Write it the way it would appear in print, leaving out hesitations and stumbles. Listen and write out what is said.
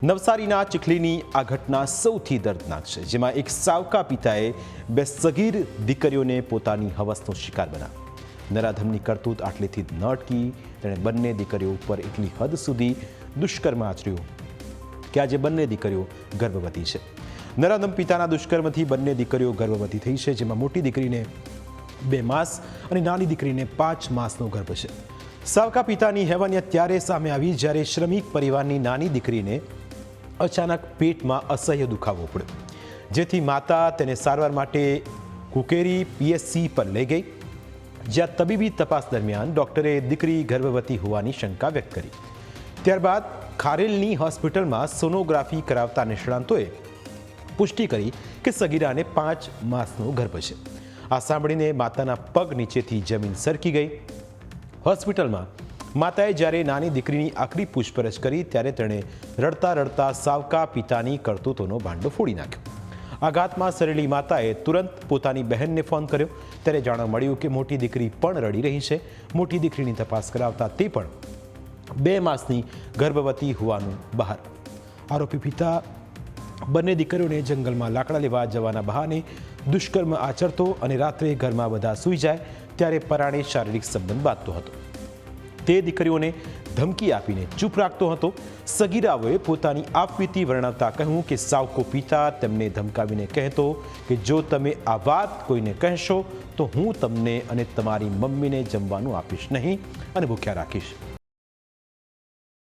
નવસારીના ચીખલીની આ ઘટના સૌથી દર્દનાક છે, જેમાં એક સાવકા પિતાએ બે સગીર દીકરીઓને પોતાની હવસનો શિકાર બનાવ્યો। નરાધમની કરતૂત આટલેથી ન અટકી તેણે બંને દીકરીઓ ઉપર એટલી હદ સુધી દુષ્કર્મ આચર્યું કે આજે બંને દીકરીઓ ગર્ભવતી છે। નરાધમ પિતાના દુષ્કર્મથી બંને દીકરીઓ ગર્ભવતી થઈ છે, જેમાં મોટી દીકરીને 2 માસ અને નાની દીકરીને 5 માસનો ગર્ભ છે। સાવકા પિતાની હેવાનિયત ત્યારે સામે આવી જ્યારે શ્રમિક પરિવારની નાની દીકરીને અચાનક પેટમાં અસહ્ય દુખાવો પડ્યો, જેથી માતા તેને સારવાર માટે કુકેરી પીએચસી પર લઈ ગઈ, જ્યાં તબીબી તપાસ દરમિયાન ડોક્ટરે દીકરી ગર્ભવતી હોવાની શંકા વ્યક્ત કરી। ત્યારબાદ ખારેલની હોસ્પિટલમાં સોનોગ્રાફી કરાવતા નિષ્ણાંતોએ પુષ્ટિ કરી કે સગીરાને 5 માસનો ગર્ભ છે। આ સાંભળીને માતાના પગ નીચેથી જમીન સરકી ગઈ। હોસ્પિટલમાં માતાએ જ્યારે નાની દીકરીની આખરી પૂછપરછ કરી ત્યારે તેણે રડતા રડતા સાવકા પિતાની કરતૂતોનો ભાંડો ફોડી નાખ્યો। આઘાતમાં સરેલી માતાએ તુરંત પોતાની બહેનને ફોન કર્યો, ત્યારે જાણવા મળ્યું કે મોટી દીકરી પણ રડી રહી છે। મોટી દીકરીની તપાસ કરાવતા તે પણ 2 માસની ગર્ભવતી હોવાનું બહાર। આરોપી પિતા બંને દીકરીઓને જંગલમાં લાકડા લેવા જવાના બહાને દુષ્કર્મ આચરતો અને રાત્રે ઘરમાં બધા સૂઈ જાય ત્યારે પરાણે શારીરિક સંબંધ બાંધતો હતો। તે દીકરીઓને ધમકી આપીને ચૂપ રાખતો હતો। સગીરાઓએ પોતાની આપવીતી વર્ણવતા કહ્યું કે સાવકો પિતા તેમને ધમકાવીને કહેતો કે જો તમે આ વાત કોઈને કહેશો તો હું તમને અને તમારી મમ્મીને જમવાનું આપીશ નહીં અને ભૂખ્યા રાખીશ।